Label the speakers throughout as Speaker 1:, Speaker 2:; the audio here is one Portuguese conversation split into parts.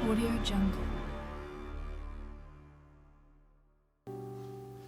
Speaker 1: AudioJungle.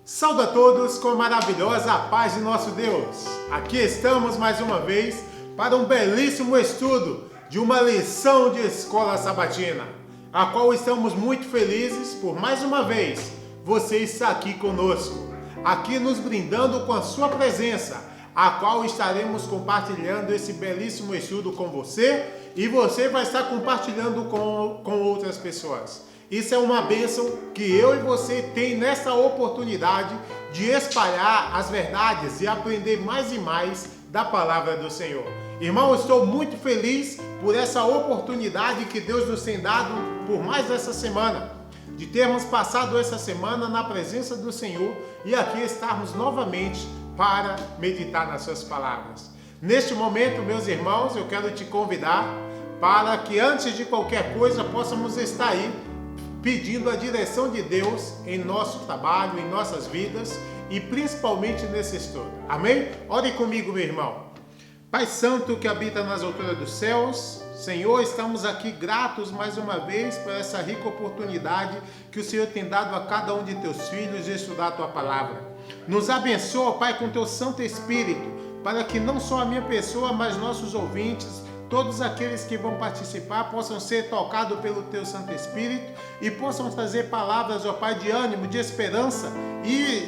Speaker 2: Saúde a todos com a maravilhosa paz de nosso Deus. Aqui estamos mais uma vez para um belíssimo estudo de uma lição de escola sabatina, a qual estamos muito felizes por mais uma vez você estar aqui conosco, aqui nos brindando com a sua presença, a qual estaremos compartilhando esse belíssimo estudo com você e você vai estar compartilhando com outras pessoas. Isso é uma bênção que eu e você tem nessa oportunidade de espalhar as verdades e aprender mais e mais da palavra do Senhor. Irmão, eu estou muito feliz por essa oportunidade que Deus nos tem dado por mais essa semana, de termos passado essa semana na presença do Senhor e aqui estarmos novamente para meditar nas suas palavras. Neste momento, meus irmãos, eu quero te convidar para que antes de qualquer coisa possamos estar aí pedindo a direção de Deus em nosso trabalho, em nossas vidas e principalmente nesse estudo. Amém? Ore comigo, meu irmão. Pai Santo que habita nas alturas dos céus, Senhor, estamos aqui gratos mais uma vez por essa rica oportunidade que o Senhor tem dado a cada um de teus filhos de estudar a tua palavra. Nos abençoa, Pai, com teu Santo Espírito, para que não só a minha pessoa, mas nossos ouvintes, todos aqueles que vão participar possam ser tocados pelo Teu Santo Espírito e possam trazer palavras, ó Pai, de ânimo, de esperança e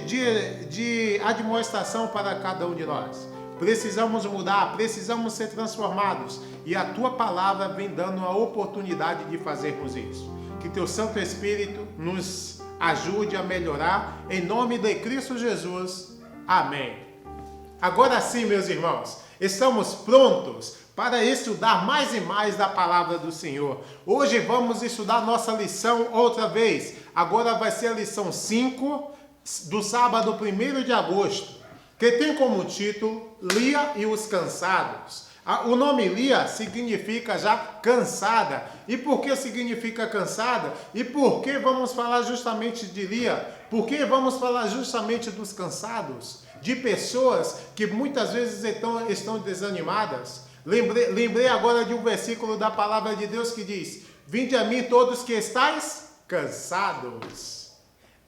Speaker 2: de admoestação para cada um de nós. Precisamos mudar, precisamos ser transformados e a Tua palavra vem dando a oportunidade de fazermos isso. Que Teu Santo Espírito nos ajude a melhorar, em nome de Cristo Jesus. Amém. Agora sim, meus irmãos, estamos prontos para estudar mais e mais da palavra do Senhor. Hoje vamos estudar nossa lição outra vez. Agora vai ser a lição 5 do sábado 1º de agosto, que tem como título Lia e os Cansados. O nome Lia significa já cansada. E por que significa cansada? E por que vamos falar justamente de Lia? Por que vamos falar justamente dos cansados? De pessoas que muitas vezes estão desanimadas. Lembrei agora de um versículo da palavra de Deus que diz: Vinde a mim todos que estáis cansados.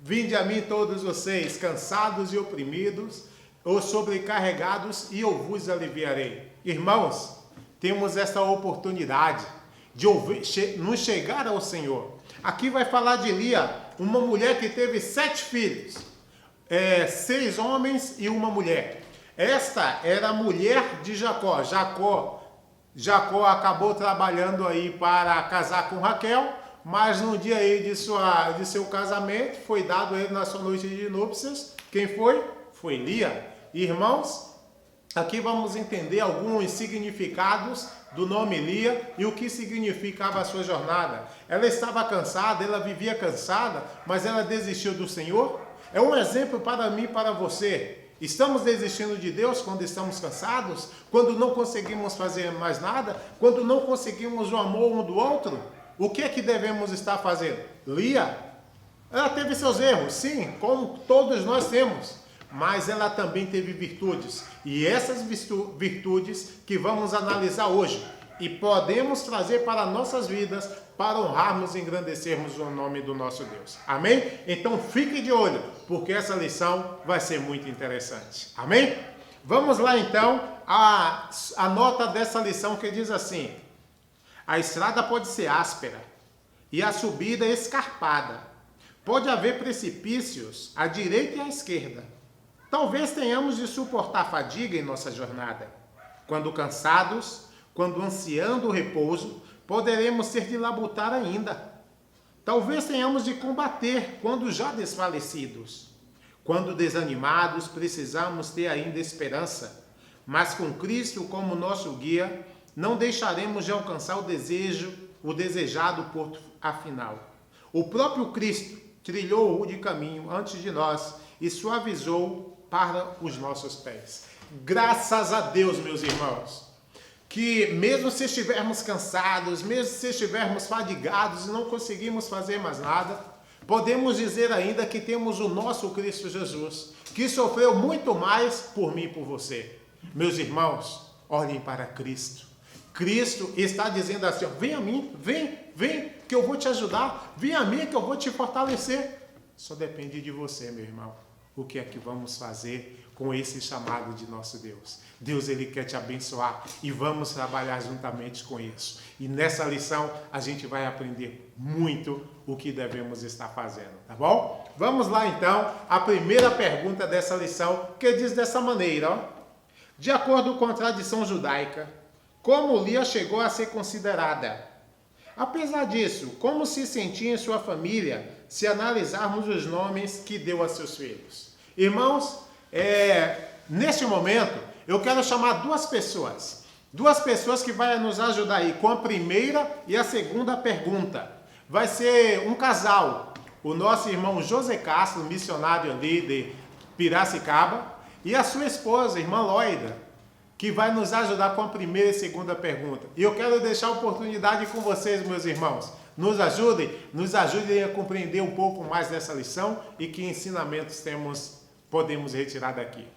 Speaker 2: Vinde a mim todos vocês, cansados e oprimidos, ou sobrecarregados, e eu vos aliviarei. Irmãos, temos essa oportunidade de nos chegar ao Senhor. Aqui vai falar de Lia, uma mulher que teve 7 filhos, 6 homens e uma mulher. Esta era a mulher de Jacó. Jacó acabou trabalhando aí para casar com Raquel, mas no dia aí de seu casamento foi dado a ele na sua noite de núpcias. Quem foi? Foi Lia. Irmãos, aqui vamos entender alguns significados do nome Lia e o que significava a sua jornada. Ela estava cansada, ela vivia cansada, mas ela desistiu do Senhor. É um exemplo para mim e para você. Estamos desistindo de Deus quando estamos cansados? Quando não conseguimos fazer mais nada? Quando não conseguimos o amor um do outro? O que é que devemos estar fazendo? Lia, ela teve seus erros, sim, como todos nós temos. Mas ela também teve virtudes. E essas virtudes que vamos analisar hoje. E podemos trazer para nossas vidas para honrarmos e engrandecermos o nome do nosso Deus. Amém? Então fique de olho, porque essa lição vai ser muito interessante. Amém? Vamos lá então a nota dessa lição que diz assim: a estrada pode ser áspera e a subida escarpada. Pode haver precipícios à direita e à esquerda. Talvez tenhamos de suportar fadiga em nossa jornada. Quando cansados, quando ansiando o repouso, poderemos ter de labutar ainda. Talvez tenhamos de combater quando já desfalecidos. Quando desanimados, precisamos ter ainda esperança. Mas com Cristo como nosso guia, não deixaremos de alcançar o desejado porto final. O próprio Cristo trilhou o rude caminho antes de nós e suavizou para os nossos pés. Graças a Deus, meus irmãos, que mesmo se estivermos cansados, mesmo se estivermos fadigados e não conseguimos fazer mais nada, podemos dizer ainda que temos o nosso Cristo Jesus, que sofreu muito mais por mim e por você. Meus irmãos, olhem para Cristo. Cristo está dizendo assim, ó, vem a mim, vem, que eu vou te ajudar, vem a mim que eu vou te fortalecer. Só depende de você, meu irmão. O que é que vamos fazer com esse chamado de nosso Deus? Deus, Ele quer te abençoar e vamos trabalhar juntamente com isso. E nessa lição a gente vai aprender muito o que devemos estar fazendo, tá bom? Vamos lá então, a primeira pergunta dessa lição, que diz dessa maneira, ó. De acordo com a tradição judaica, como Lia chegou a ser considerada? Apesar disso, como se sentia em sua família se analisarmos os nomes que deu a seus filhos? Irmãos, neste momento, eu quero chamar duas pessoas que vão nos ajudar aí com a primeira e a segunda pergunta. Vai ser um casal, o nosso irmão José Castro, missionário ali de Piracicaba, e a sua esposa, irmã Loida, que vai nos ajudar com a primeira e segunda pergunta. E eu quero deixar a oportunidade com vocês, meus irmãos. Nos ajudem a compreender um pouco mais dessa lição e que ensinamentos podemos retirar daqui.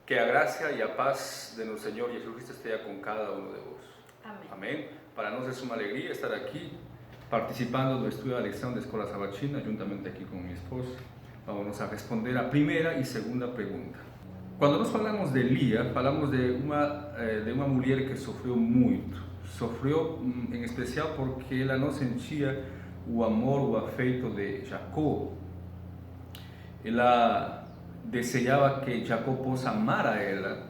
Speaker 1: Que a graça e a paz de nosso Senhor Jesus Cristo esteja com cada um de vós.
Speaker 3: Amém.
Speaker 1: Amém. Para nós é uma alegria estar aqui participando do estudo da lição da Escola Sabatina, juntamente aqui com minha esposa. Vamos a responder a primeira e segunda pergunta. Quando nós falamos de Lia, falamos de uma mulher que sofreu muito. Sofreu em especial porque ela não sentia o amor, o afeto de Jacó. Ela desejava que Jacó possa amar a ela,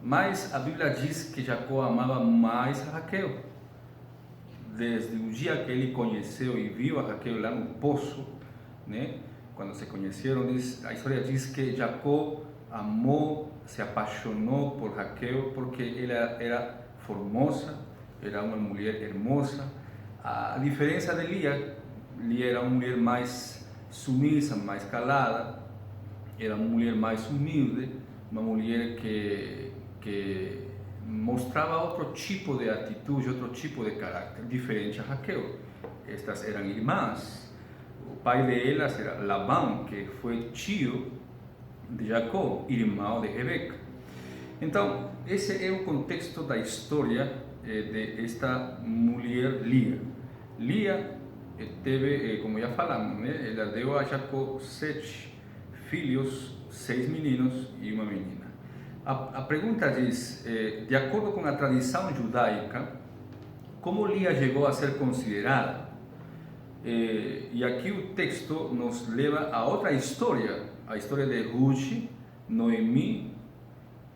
Speaker 1: mas a Bíblia diz que Jacó amava mais a Raquel. Desde o dia que ele conheceu e viu a Raquel lá no poço, né? Quando se conheceram, a história diz que Jacó amou, se apaixonou por Raquel porque ela era formosa, era uma mulher hermosa. A diferença de Lia era uma mulher mais sumisa, mais calada, era uma mulher mais humilde, uma mulher que mostrava outro tipo de atitude, outro tipo de caráter, diferente a Raquel. Estas eram irmãs. O pai de elas era Labão, que foi tio de Jacó, irmão de Rebeca. Então, esse é o contexto da história de esta mulher Lia. Lia teve, como já falamos, né? Ela deu a Jacó 7 filhos, 6 meninos e uma menina. A pergunta diz, de acordo com a tradição judaica, como Lia chegou a ser considerada? E aqui o texto nos leva a outra história, a história de Ruth, Noemi,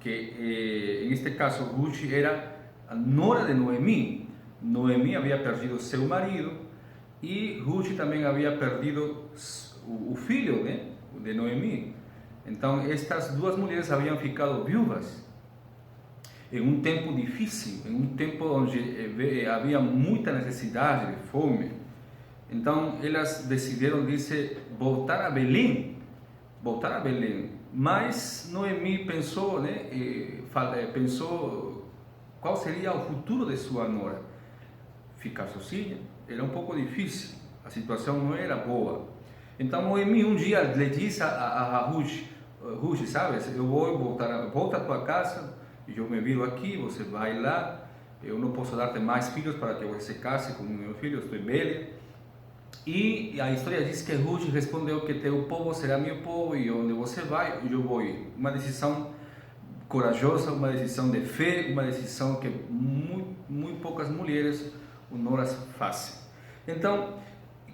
Speaker 1: que em este caso Ruth era a nora de Noemi. Noemi havia perdido seu marido e Ruth também havia perdido o filho, né, de Noemi. Então estas duas mulheres haviam ficado viúvas em um tempo difícil, em um tempo onde havia muita necessidade de fome. Então elas decidiram, voltar a Belém. Mas Noemi pensou, né, pensou qual seria o futuro de sua nora. Ficar sozinha era um pouco difícil, a situação não era boa. Então Noemi um dia lhe disse a Ruth, sabes, eu vou volta à tua casa, eu me viro aqui, você vai lá, eu não posso dar-te mais filhos para que você se case com o meu filho, eu estou velha. E a história diz que Ruth respondeu que teu povo será meu povo e onde você vai, eu vou ir. Uma decisão corajosa, uma decisão de fé, uma decisão que muito poucas mulheres honoras fazem. Então,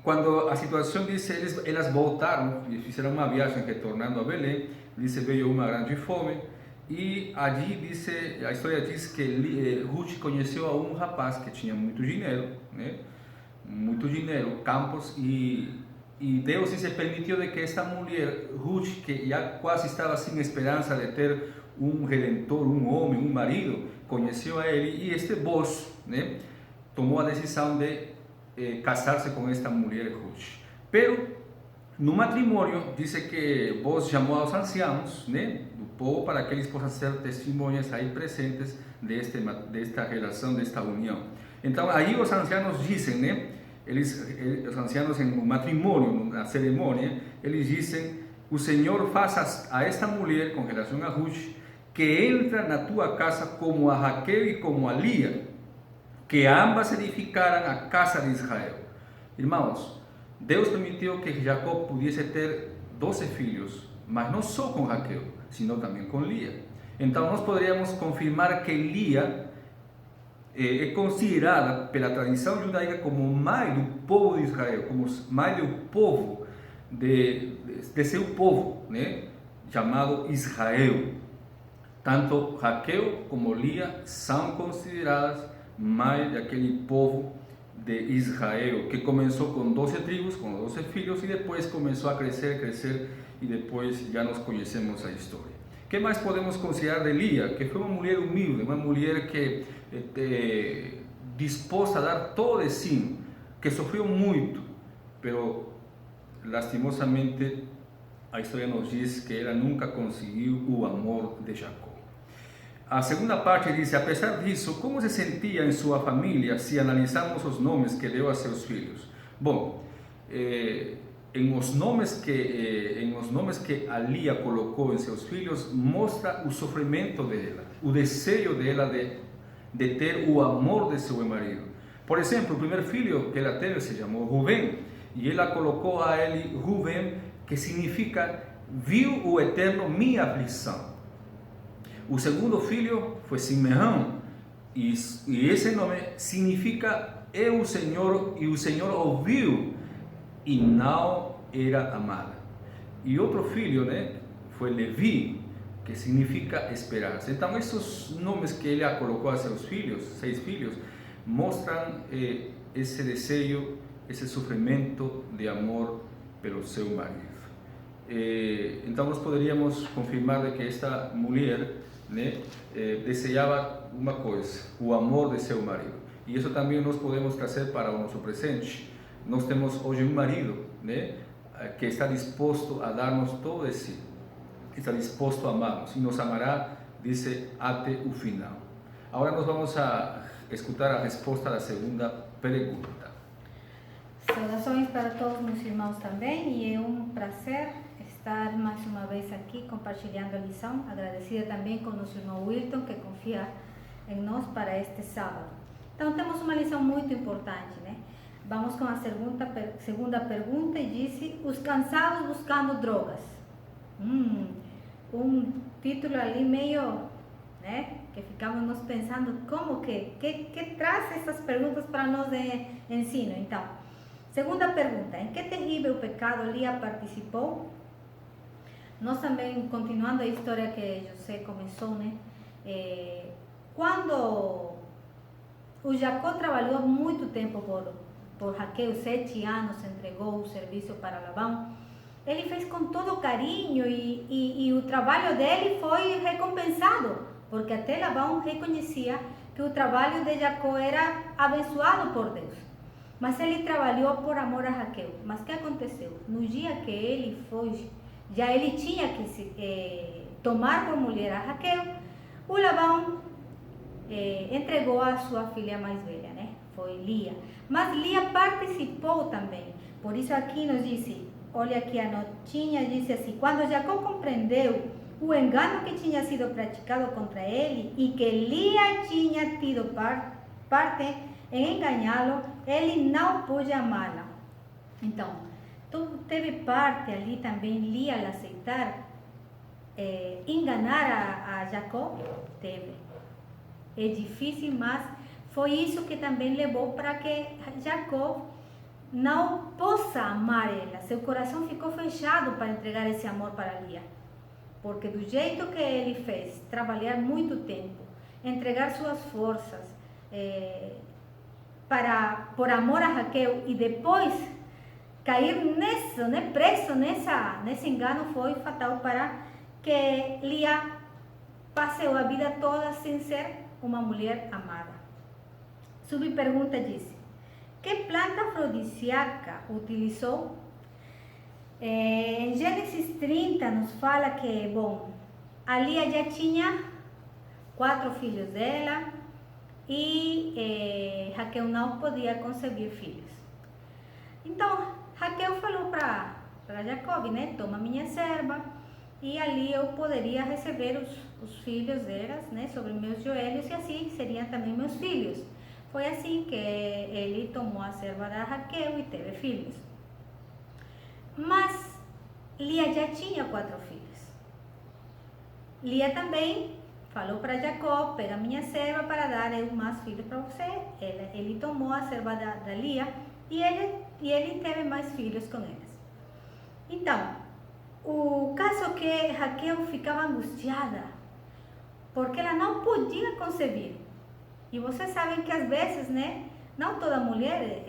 Speaker 1: quando a situação diz, elas voltaram e fizeram uma viagem retornando a Belém, veio uma grande fome e ali a história diz que Ruth conheceu a um rapaz que tinha muito dinheiro, né? Muito dinheiro, campos, e Deus se permitiu de que esta mulher, Ruth, que já quase estava sem esperança de ter um redentor, um homem, um marido, conheceu a ele, e este Boaz, né, tomou a decisão de casar-se com esta mulher Ruth. Pero no matrimônio, diz que Boaz chamou aos anciãos, né, do povo para que eles possam ser testemunhas aí presentes desta relação, desta união. Então aí os anciãos dizem, né, os anciãos no matrimônio, na cerimônia, eles dizem: o Senhor faça a esta mulher, com relação a Ruth, que entra na tua casa como a Raquel e como a Lia, que ambas edificaram a casa de Israel. Irmãos, Deus permitiu que Jacó pudesse ter 12 filhos, mas não só com Raquel, sino também com Lia. Então nós poderíamos confirmar que Lia é considerada pela tradição judaica como mãe do povo de Israel, como mãe do povo de seu povo, né? Chamado Israel. Tanto Raquel como Lia são consideradas mãe daquele povo de Israel, que começou com 12 tribos, com 12 filhos, e depois começou a crescer, e depois já nós conhecemos a história. O que mais podemos considerar de Lia? Que foi uma mulher humilde, uma mulher que disposta a dar todo de si, que sofreu muito, mas lastimosamente a história nos diz que ela nunca conseguiu o amor de Jacó. A segunda parte diz: apesar disso, como se sentia em sua família se analisarmos os nomes que deu a seus filhos? Bom, em os nomes que a Lia colocou em seus filhos, mostra o sofrimento dela, o desejo dela de ter o amor de seu marido. Por exemplo, o primeiro filho que ela teve se chamou Rubem, e ela colocou a ele Rubem, que significa viu o Eterno minha aflição. O segundo filho foi Simeão, e esse nome significa eu o Senhor, e o Senhor ouviu e não era amada. E outro filho, né, foi Levi, que significa esperança. Então esses nomes que ele colocou a seus filhos, 6 filhos, mostram esse desejo, esse sofrimento de amor pelo seu marido. Então nós poderíamos confirmar que esta mulher, né, desejava uma coisa, o amor de seu marido. E isso também nós podemos trazer para o nosso presente. Nós temos hoje um marido, né, que está disposto a dar-nos todo de si, que está disposto a amar-nos e nos amará, diz, até o final. Agora nós vamos a escutar a resposta da segunda pergunta.
Speaker 3: Saudações para todos meus irmãos também, e é um prazer estar mais uma vez aqui compartilhando a lição, agradecida também com o nosso irmão Wilton, que confia em nós para este sábado. Então temos uma lição muito importante, né? Vamos com a segunda pergunta, e diz: os cansados buscando drogas. Um título ali meio, né, que ficamos nós pensando como que traz essas perguntas para nós de ensino. Então, segunda pergunta: em que terrível pecado Lia participou? Nós também, continuando a história que José começou, né? Quando o Jacó trabalhou muito tempo por Raquel, 7 anos, entregou o serviço para Labão, ele fez com todo carinho, e o trabalho dele foi recompensado, porque até Labão reconhecia que o trabalho de Jacó era abençoado por Deus. Mas ele trabalhou por amor a Raquel. Mas o que aconteceu? No dia que ele foi, já ele tinha que tomar por mulher a Raquel, o Labão entregou a sua filha mais velha, né? Foi Lia. Mas Lia participou também. Por isso aqui nos diz, olha aqui a notinha, diz assim: quando Jacó compreendeu o engano que tinha sido praticado contra ele e que Lia tinha tido parte em enganá-lo, ele não pôde amá-la. Então, teve parte ali também Lia al aceitar enganar a Jacó? Teve. É difícil, mas foi isso que também levou para que Jacó não possa amar ela. Seu coração ficou fechado para entregar esse amor para Lia. Porque do jeito que ele fez, trabalhar muito tempo, entregar suas forças por amor a Raquel, e depois cair nisso, né, preso nesse engano, foi fatal para que Lia passou a vida toda sem ser uma mulher amada. Subpergunta diz: que planta afrodisíaca utilizou? Em Gênesis 30 nos fala que, bom, a Lia já tinha 4 filhos dela, e Raquel não podia conceber filhos. Então Raquel falou para Jacob, né: toma minha serva, e ali eu poderia receber os filhos delas, né, sobre meus joelhos, e assim seriam também meus filhos. Foi assim que ele tomou a serva da Raquel e teve filhos. Mas Lia já tinha 4 filhos. Lia também falou para Jacó: pega minha serva para dar eu mais filhos para você. Ele tomou a serva da Lia e ele teve mais filhos com eles. Então, o caso é que Raquel ficava angustiada, porque ela não podia conceber. E vocês sabem que às vezes, né, não toda mulher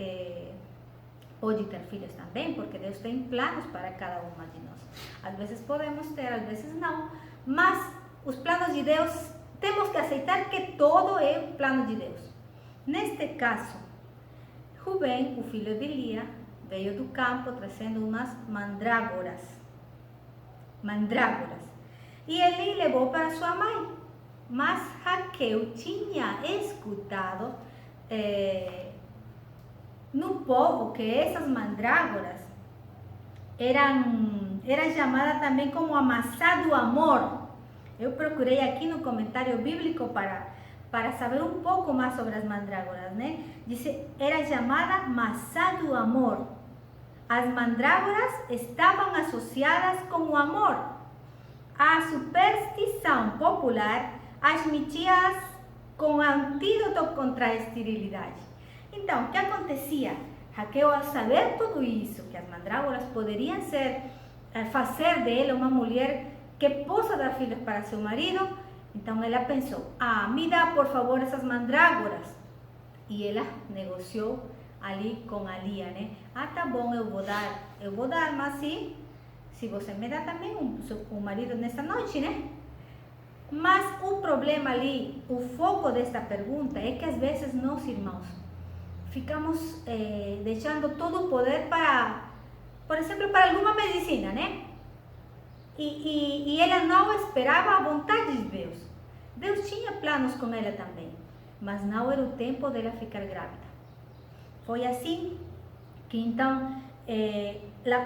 Speaker 3: pode ter filhos também, porque Deus tem planos para cada uma de nós. Às vezes podemos ter, às vezes não. Mas os planos de Deus, temos que aceitar que todo é o plano de Deus. Neste caso, Rubem, o filho de Lia, veio do campo trazendo umas mandrágoras. E ele levou para sua mãe. Mas Raquel tinha escutado no povo que essas mandrágoras eram chamadas também como a maçã do amor. Eu procurei aqui no comentário bíblico para saber um pouco mais sobre as mandrágoras, né? Diz, era chamada maçã do amor. As mandrágoras estavam associadas com o amor. A superstição popular admitia-as com antídoto contra a esterilidade. Então, o que acontecia? Raquel, ao saber tudo isso, que as mandrágoras poderiam fazer dela uma mulher que possa dar filhos para seu marido, então ela pensou: me dá por favor essas mandrágoras. E ela negociou ali com a Lia, né? Tá bom, eu vou dar, mas se você me dá também um marido nessa noite, né? Mas o problema ali, o foco desta pergunta é que às vezes nós, irmãos, ficamos deixando todo o poder para, por exemplo, para alguma medicina, né? E ela não esperava a vontade de Deus. Deus tinha planos com ela também, mas não era o tempo dela ficar grávida. Foi assim que então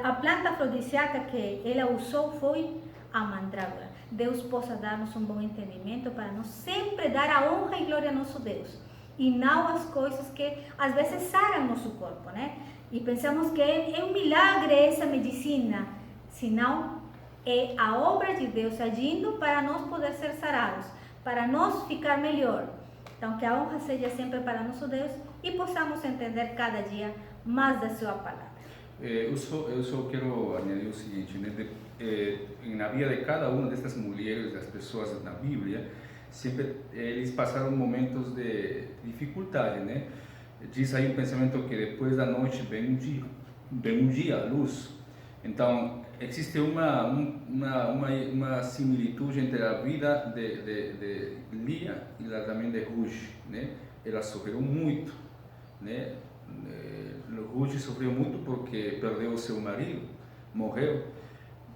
Speaker 3: a planta afrodisíaca que ela usou foi a mandrágora. Deus possa dar-nos um bom entendimento para nós sempre dar a honra e glória a nosso Deus, e não as coisas que às vezes saram nosso corpo, né? E pensamos que é um milagre essa medicina, senão é a obra de Deus agindo para nós poder ser sarados, para nós ficar melhor. Então, que a honra seja sempre para nosso Deus e possamos entender cada dia mais da sua palavra.
Speaker 1: Eu só quero añadir o seguinte, né? Na vida de cada uma dessas mulheres, das pessoas na Bíblia, sempre eles passaram momentos de dificuldade, né? Diz aí o pensamento que depois da noite vem um dia, a luz. Então, existe uma similitude entre a vida de Lia e também de Ruth, né? Elas sofreram muito, né? Ruth sofreu muito porque perdeu o seu marido, morreu.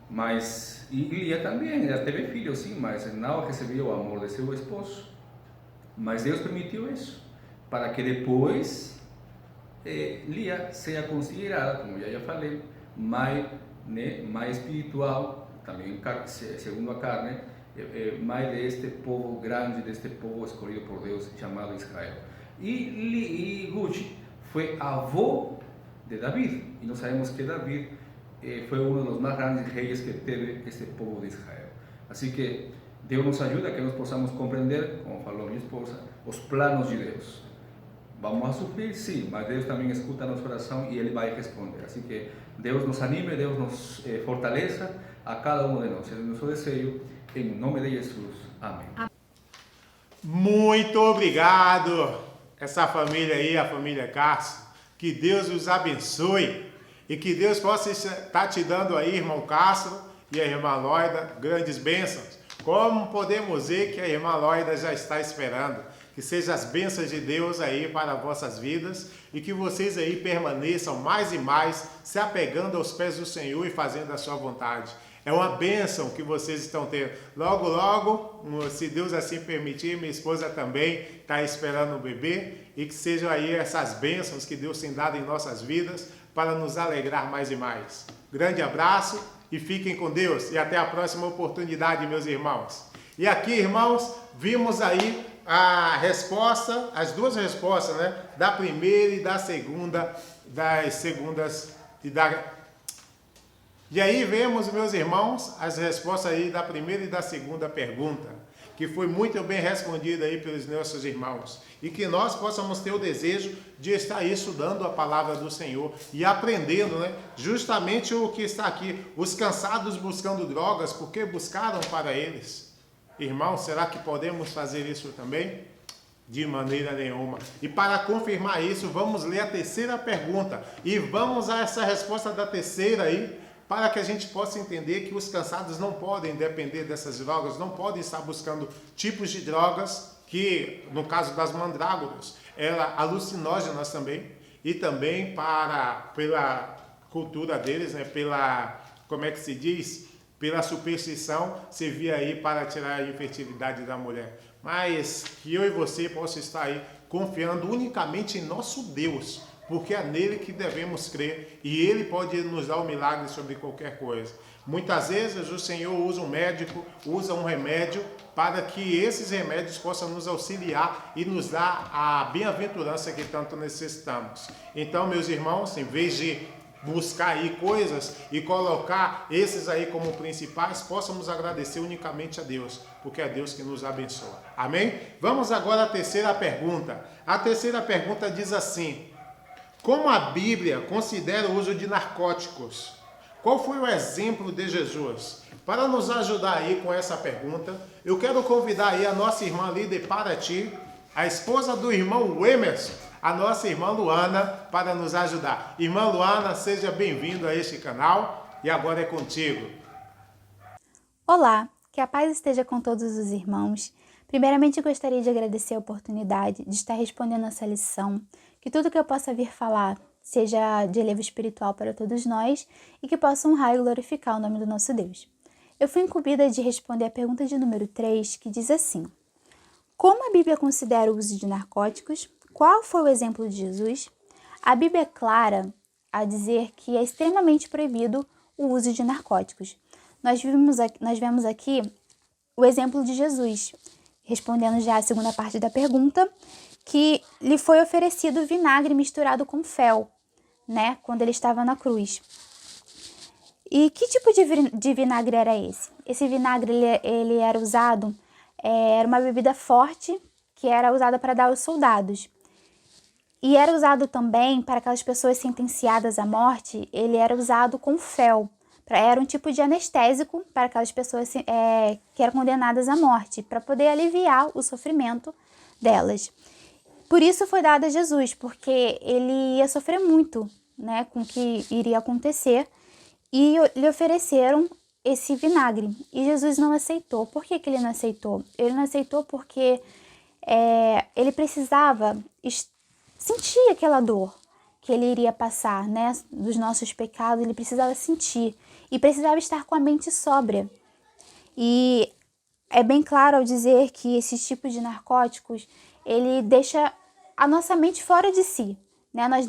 Speaker 1: Mas e Lia também, ela teve filhos, sim, mas não recebeu o amor de seu esposo. Mas Deus permitiu isso, para que depois Lia seja considerada, como já falei, mãe, né, mãe espiritual, também segundo a carne, mãe deste povo grande, deste povo escolhido por Deus, chamado Israel. E Ruth foi avó de David, e nós sabemos que David foi um dos mais grandes reis que teve este povo de Israel. Assim que Deus nos ajuda a que nós possamos compreender, como falou minha esposa, os planos de Deus. Vamos a sofrer, sim, mas Deus também escuta nosso coração e Ele vai responder. Assim que Deus nos anime, Deus nos fortaleça a cada um de nós. Esse é o nosso desejo, em nome de Jesus. Amém.
Speaker 2: Muito obrigado, essa família aí, a família Castro. Que Deus os abençoe e que Deus possa estar te dando aí, irmão Castro e a irmã Loida, grandes bênçãos. Como podemos ver que a irmã Loida já está esperando. Que sejam as bênçãos de Deus aí para vossas vidas e que vocês aí permaneçam mais e mais se apegando aos pés do Senhor e fazendo a sua vontade. É uma bênção que vocês estão tendo. Logo, logo, se Deus assim permitir, minha esposa também está esperando o bebê e que sejam aí essas bênçãos que Deus tem dado em nossas vidas para nos alegrar mais e mais. Grande abraço e fiquem com Deus. E até a próxima oportunidade, meus irmãos. E aqui, irmãos, vimos aí a resposta, as duas respostas, né? Da primeira e da segunda, das segundas e aí vemos, meus irmãos, as respostas aí da primeira e da segunda pergunta, que foi muito bem respondida aí pelos nossos irmãos. E que nós possamos ter o desejo de estar aí estudando a palavra do Senhor e aprendendo, né? Justamente o que está aqui, os cansados buscando drogas, porque buscaram para eles. Irmãos, será que podemos fazer isso também? De maneira nenhuma. E para confirmar isso, vamos ler a terceira pergunta. E vamos a essa resposta da terceira aí, para que a gente possa entender que os cansados não podem depender dessas drogas, não podem estar buscando tipos de drogas que, no caso das mandrágoras, eram alucinógenas também, e também pela cultura deles, né, como é que se diz? Pela superstição, servia aí para tirar a infertilidade da mulher. Mas que eu e você possam estar aí confiando unicamente em nosso Deus, porque é nele que devemos crer e ele pode nos dar um milagre sobre qualquer coisa. Muitas vezes o Senhor usa um médico, usa um remédio para que esses remédios possam nos auxiliar e nos dar a bem-aventurança que tanto necessitamos. Então, meus irmãos, em vez de buscar aí coisas e colocar esses aí como principais, possamos agradecer unicamente a Deus, porque é Deus que nos abençoa. Amém? Vamos agora à terceira pergunta. A terceira pergunta diz assim: como a Bíblia considera o uso de narcóticos? Qual foi o exemplo de Jesus? Para nos ajudar aí com essa pergunta, eu quero convidar aí a nossa irmã líder Paraty, a esposa do irmão Emerson, a nossa irmã Luana, para nos ajudar. Irmã Luana, seja bem-vindo a este canal e agora é contigo.
Speaker 4: Olá, que a paz esteja com todos os irmãos. Primeiramente, gostaria de agradecer a oportunidade de estar respondendo essa lição, que tudo que eu possa vir falar seja de elevo espiritual para todos nós e que possa honrar e glorificar o nome do nosso Deus. Eu fui incumbida de responder a pergunta de número 3, que diz assim: como a Bíblia considera o uso de narcóticos? Qual foi o exemplo de Jesus? A Bíblia é clara a dizer que é extremamente proibido o uso de narcóticos. Nós vemos aqui o exemplo de Jesus, respondendo já a segunda parte da pergunta, que lhe foi oferecido vinagre misturado com fel, né, quando ele estava na cruz. E que tipo de vinagre era esse? Esse vinagre ele era usado, era uma bebida forte que era usada para dar aos soldados. E era usado também para aquelas pessoas sentenciadas à morte, ele era usado com fel. Era um tipo de anestésico para aquelas pessoas que eram condenadas à morte, para poder aliviar o sofrimento delas. Por isso foi dado a Jesus, porque ele ia sofrer muito, né, com o que iria acontecer, e lhe ofereceram esse vinagre. E Jesus não aceitou. Por que ele não aceitou? Ele não aceitou porque ele precisava sentir aquela dor que ele iria passar, né, dos nossos pecados. Ele precisava sentir e precisava estar com a mente sóbria. E é bem claro ao dizer que esse tipo de narcóticos, ele deixa a nossa mente fora de si, né? Nós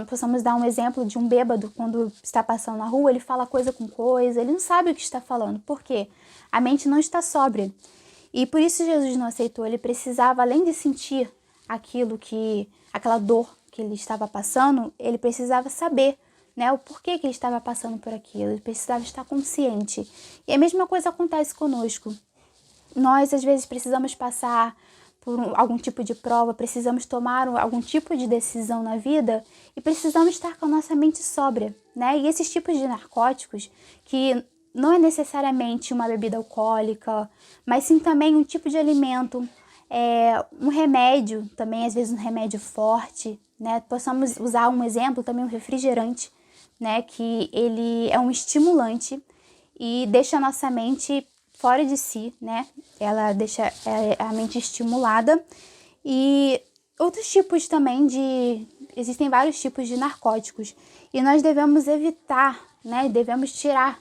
Speaker 4: possamos dar um exemplo de um bêbado quando está passando na rua, ele fala coisa com coisa, ele não sabe o que está falando. Por quê? A mente não está sóbria. E por isso Jesus não aceitou. Ele precisava, além de sentir aquela dor que ele estava passando, ele precisava saber, né, o porquê que ele estava passando por aquilo. Ele precisava estar consciente. E a mesma coisa acontece conosco. Nós, às vezes, precisamos passar por algum tipo de prova, precisamos tomar algum tipo de decisão na vida e precisamos estar com a nossa mente sóbria, né? E esses tipos de narcóticos, que não é necessariamente uma bebida alcoólica, mas sim também um tipo de alimento, um remédio, também às vezes um remédio forte, né? Possamos usar um exemplo também, um refrigerante, né? Que ele é um estimulante e deixa a nossa mente fora de si, né? Ela deixa a mente estimulada. E outros tipos também existem vários tipos de narcóticos e nós devemos evitar, né? Devemos tirar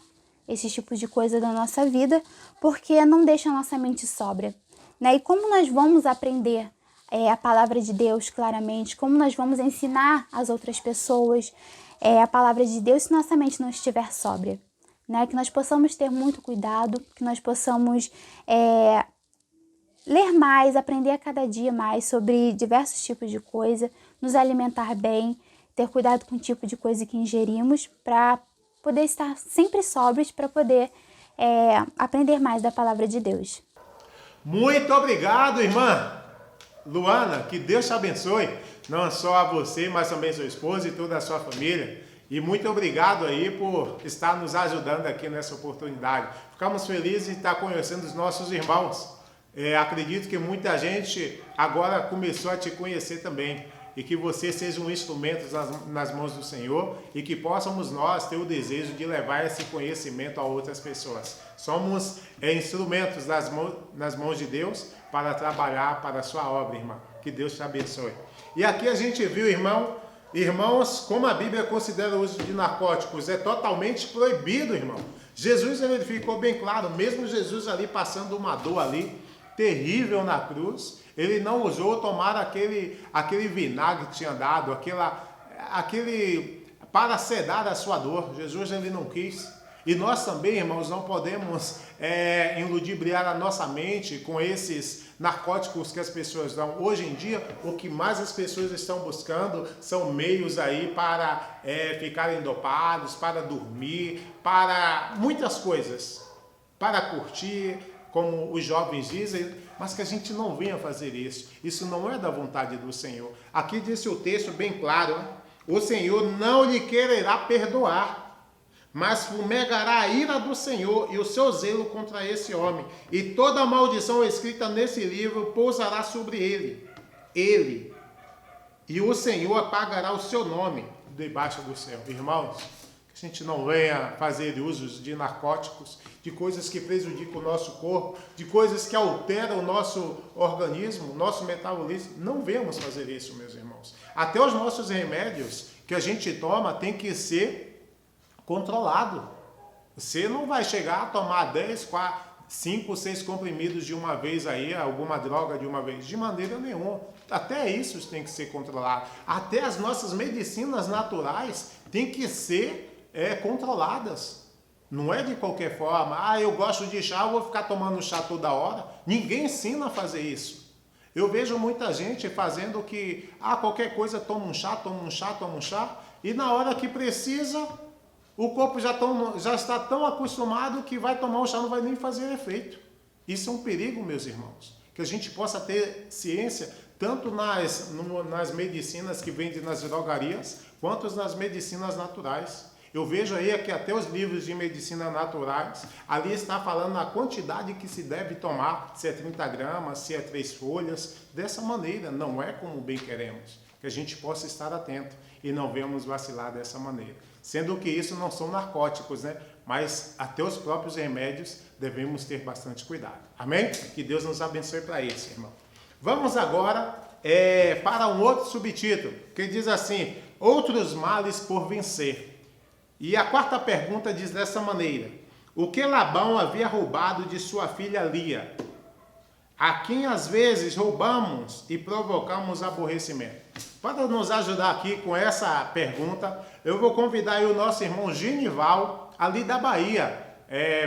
Speaker 4: esses tipos de coisa da nossa vida, porque não deixa a nossa mente sóbria, né? E como nós vamos aprender a palavra de Deus claramente, como nós vamos ensinar as outras pessoas a palavra de Deus se nossa mente não estiver sóbria, né? Que nós possamos ter muito cuidado, que nós possamos ler mais, aprender a cada dia mais sobre diversos tipos de coisa, nos alimentar bem, ter cuidado com o tipo de coisa que ingerimos para poder estar sempre sóbrios, para poder aprender mais da palavra de Deus.
Speaker 2: Muito obrigado, irmã Luana, que Deus te abençoe, não só a você, mas também sua esposa e toda a sua família. E muito obrigado aí por estar nos ajudando aqui nessa oportunidade. Ficamos felizes de estar conhecendo os nossos irmãos. Acredito que muita gente agora começou a te conhecer também. E que você seja um instrumento nas mãos do Senhor e que possamos nós ter o desejo de levar esse conhecimento a outras pessoas. Somos instrumentos nas mãos de Deus para trabalhar para a sua obra, irmã. Que Deus te abençoe. E aqui a gente viu, irmãos, como a Bíblia considera o uso de narcóticos. É totalmente proibido, irmão. Jesus, ele ficou bem claro, mesmo Jesus ali passando uma dor ali, terrível na cruz, ele não ousou tomar aquele vinagre que tinha dado, aquele para sedar a sua dor. Jesus, ele não quis. E nós também, irmãos, não podemos iludibriar a nossa mente com esses narcóticos que as pessoas dão. Hoje em dia, o que mais as pessoas estão buscando são meios aí para ficarem dopados, para dormir, para muitas coisas, para curtir, como os jovens dizem, mas que a gente não venha fazer isso. Isso não é da vontade do Senhor. Aqui diz o texto bem claro, né? O Senhor não lhe quererá perdoar, mas fumegará a ira do Senhor e o seu zelo contra esse homem. E toda a maldição escrita nesse livro pousará sobre ele. E o Senhor apagará o seu nome debaixo do céu. Irmãos, que a gente não venha fazer usos de narcóticos, de coisas que prejudicam o nosso corpo, de coisas que alteram o nosso organismo, o nosso metabolismo. Não venhamos fazer isso, meus irmãos. Até os nossos remédios que a gente toma tem que ser controlado. Você não vai chegar a tomar 10, 5, 6 comprimidos de uma vez aí, alguma droga de uma vez, de maneira nenhuma. Até isso tem que ser controlado. Até as nossas medicinas naturais têm que ser controladas. Não é de qualquer forma. Eu gosto de chá, eu vou ficar tomando chá toda hora. Ninguém ensina a fazer isso. Eu vejo muita gente fazendo que, qualquer coisa toma um chá, e na hora que precisa, o corpo já está tão acostumado que vai tomar o chá, não vai nem fazer efeito. Isso é um perigo, meus irmãos. Que a gente possa ter ciência, tanto nas medicinas que vendem nas drogarias, quanto nas medicinas naturais. Eu vejo aí que até os livros de medicina naturais, ali está falando a quantidade que se deve tomar, se é 30 gramas, se é 3 folhas, dessa maneira, não é como bem queremos. Que a gente possa estar atento e não venhamos vacilar dessa maneira. Sendo que isso não são narcóticos, né? Mas até os próprios remédios devemos ter bastante cuidado. Amém? Que Deus nos abençoe para isso, irmão. Vamos agora para um outro subtítulo, que diz assim, outros males por vencer. E a quarta pergunta diz dessa maneira, o que Labão havia roubado de sua filha Lia? A quem às vezes roubamos e provocamos aborrecimento? Para nos ajudar aqui com essa pergunta, eu vou convidar aí o nosso irmão Genival, ali da Bahia,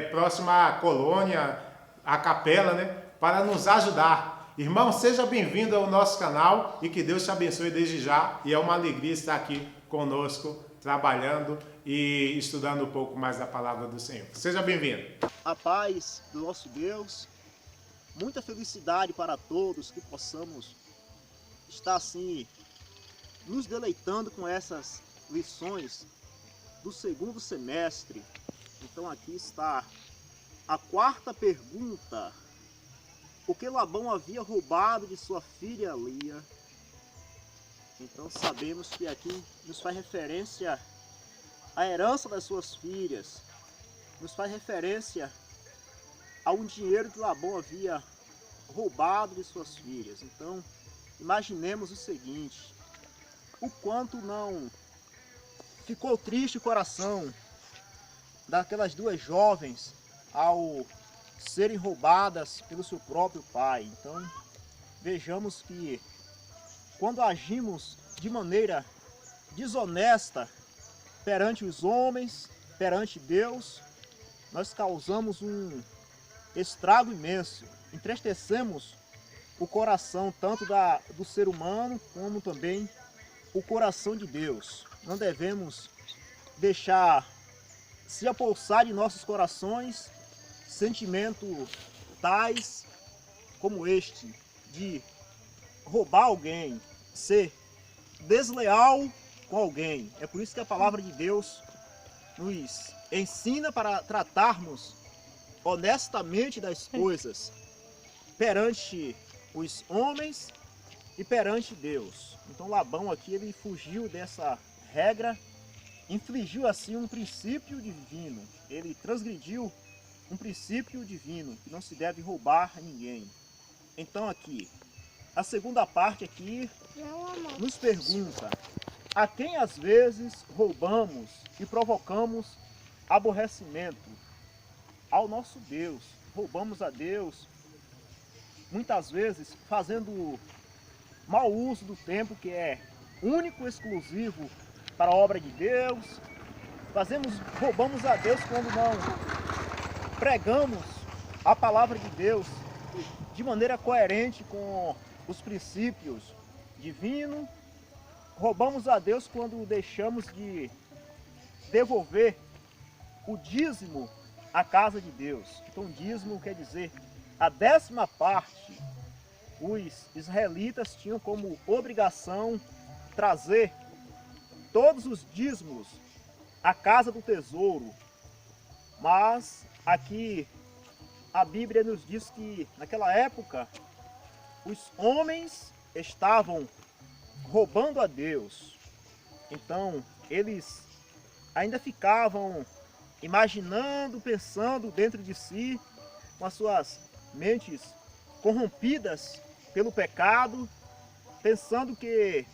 Speaker 2: próxima à colônia, a capela, né? Para nos ajudar. Irmão, seja bem-vindo ao nosso canal e que Deus te abençoe desde já. E é uma alegria estar aqui conosco, trabalhando e estudando um pouco mais da palavra do Senhor. Seja bem-vindo.
Speaker 5: A paz do nosso Deus, muita felicidade para todos, que possamos estar assim, nos deleitando com essas lições do segundo semestre. Então aqui está a quarta pergunta. O que Labão havia roubado de sua filha Lia? Então sabemos que aqui nos faz referência à herança das suas filhas, nos faz referência a um dinheiro que Labão havia roubado de suas filhas. Então imaginemos o seguinte, o quanto não ficou triste o coração daquelas duas jovens ao serem roubadas pelo seu próprio pai. Então vejamos que quando agimos de maneira desonesta perante os homens, perante Deus, nós causamos um estrago imenso, entristecemos o coração tanto do ser humano como também o coração de Deus. Não devemos deixar se apossar de nossos corações sentimentos tais como este, de roubar alguém, ser desleal com alguém. É por isso que a palavra de Deus nos ensina para tratarmos honestamente das coisas perante os homens e perante Deus. Então Labão aqui ele fugiu dessa regra, infligiu assim um princípio divino. Ele transgrediu um princípio divino, que não se deve roubar a ninguém. Então aqui, a segunda parte aqui nos pergunta: a quem às vezes roubamos e provocamos aborrecimento? Ao nosso Deus. Roubamos a Deus, muitas vezes fazendo mau uso do tempo que é único e exclusivo para a obra de Deus. Roubamos a Deus quando não pregamos a palavra de Deus de maneira coerente com os princípios divinos. Roubamos a Deus quando deixamos de devolver o dízimo à casa de Deus. Então dízimo quer dizer a 10ª parte. Os israelitas tinham como obrigação trazer todos os dízimos à casa do tesouro. Mas aqui a Bíblia nos diz que naquela época os homens estavam roubando a Deus. Então eles ainda ficavam imaginando, pensando dentro de si, com as suas mentes corrompidas pelo pecado, pensando que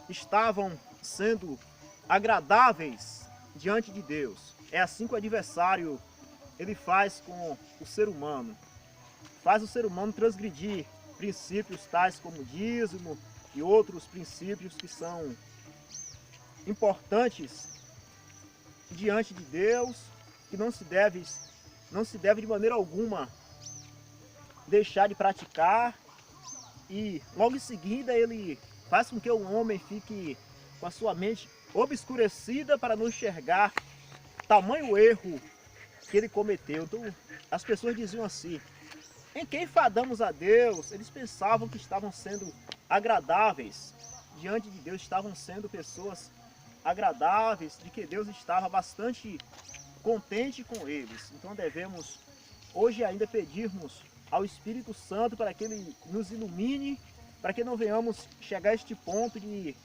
Speaker 5: estavam sendo agradáveis diante de Deus. É assim que o adversário ele faz com o ser humano. Faz o ser humano transgredir princípios tais como dízimo e outros princípios que são importantes diante de Deus, que não se deve de maneira alguma deixar de praticar. E logo em seguida ele faz com que o homem fique com a sua mente obscurecida para não enxergar tamanho erro que ele cometeu. Então as pessoas diziam assim: em quem fadamos a Deus? Eles pensavam que estavam sendo agradáveis diante de Deus, estavam sendo pessoas agradáveis, de que Deus estava bastante contente com eles. Então devemos hoje ainda pedirmos ao Espírito Santo para que Ele nos ilumine, para que não venhamos chegar a este ponto de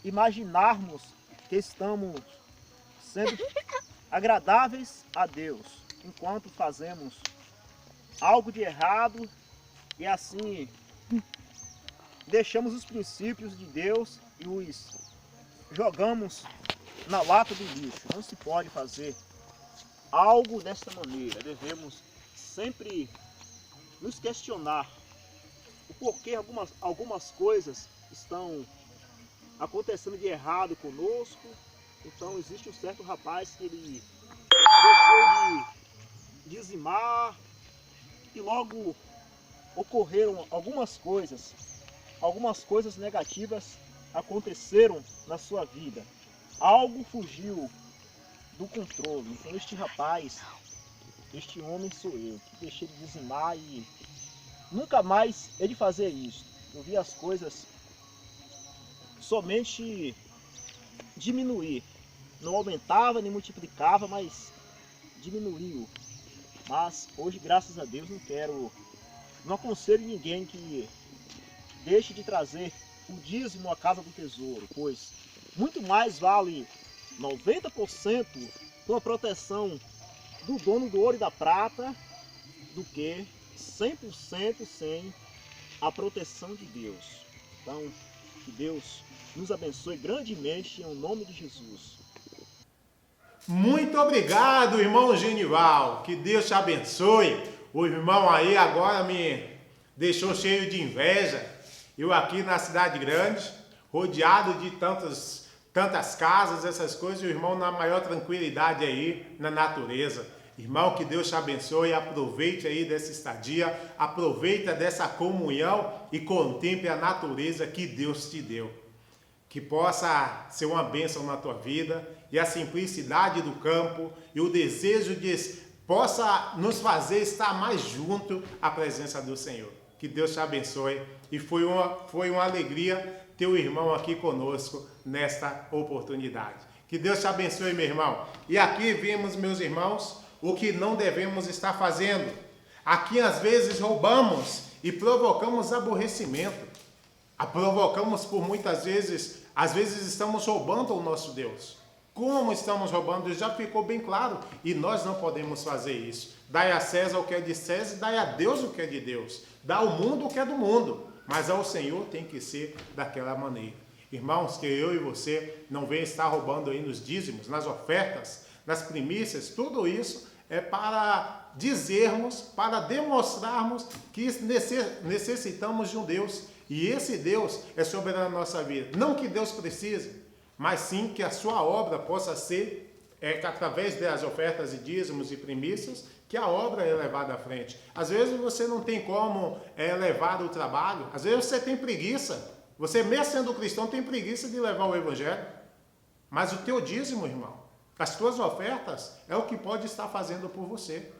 Speaker 5: imaginarmos que estamos sendo agradáveis a Deus, enquanto fazemos algo de errado e assim deixamos os princípios de Deus e os jogamos na lata do lixo. Não se pode fazer algo desta maneira. Devemos sempre nos questionar o porquê algumas coisas estão acontecendo de errado conosco. Então existe um certo rapaz que ele deixou de dizimar e logo ocorreram algumas coisas negativas aconteceram na sua vida. Algo fugiu do controle. Então este rapaz, este homem sou eu, que deixei de dizimar e nunca mais ele fazer isso. Eu vi as coisas somente diminuir. Não aumentava nem multiplicava, mas diminuiu. Mas hoje, graças a Deus, não aconselho ninguém que deixe de trazer o dízimo à casa do tesouro, pois muito mais vale 90% com a proteção do dono do ouro e da prata do que 100% sem a proteção de Deus. Então, que Deus nos abençoe grandemente em nome de Jesus.
Speaker 2: Muito obrigado, irmão Genival. Que Deus te abençoe. O irmão aí agora me deixou cheio de inveja. Eu aqui na cidade grande, rodeado de tantas casas, essas coisas, o irmão na maior tranquilidade aí na natureza. Irmão, que Deus te abençoe, aproveite aí dessa estadia, aproveita dessa comunhão e contemple a natureza que Deus te deu. Que possa ser uma bênção na tua vida e a simplicidade do campo e o desejo possa nos fazer estar mais junto à presença do Senhor. Que Deus te abençoe e foi uma alegria ter o irmão aqui conosco nesta oportunidade. Que Deus te abençoe, meu irmão. E aqui vimos, meus irmãos, o que não devemos estar fazendo. Aqui às vezes roubamos e provocamos aborrecimento. A provocamos por muitas vezes, às vezes estamos roubando o nosso Deus. Como estamos roubando? Já ficou bem claro. E nós não podemos fazer isso. Dai a César o que é de César, dai a Deus o que é de Deus. Dá ao mundo o que é do mundo. Mas ao Senhor tem que ser daquela maneira. Irmãos, que eu e você não venham estar roubando aí nos dízimos, nas ofertas, nas primícias, tudo isso é para dizermos, para demonstrarmos que necessitamos de um Deus. E esse Deus é soberano na nossa vida. Não que Deus precise, mas sim que a sua obra possa ser, que através das ofertas e dízimos e primícias, que a obra é levada à frente. Às vezes você não tem como levar o trabalho, às vezes você tem preguiça. Você, mesmo sendo cristão, tem preguiça de levar o evangelho. Mas o teu dízimo, irmão, as tuas ofertas, é o que pode estar fazendo por você.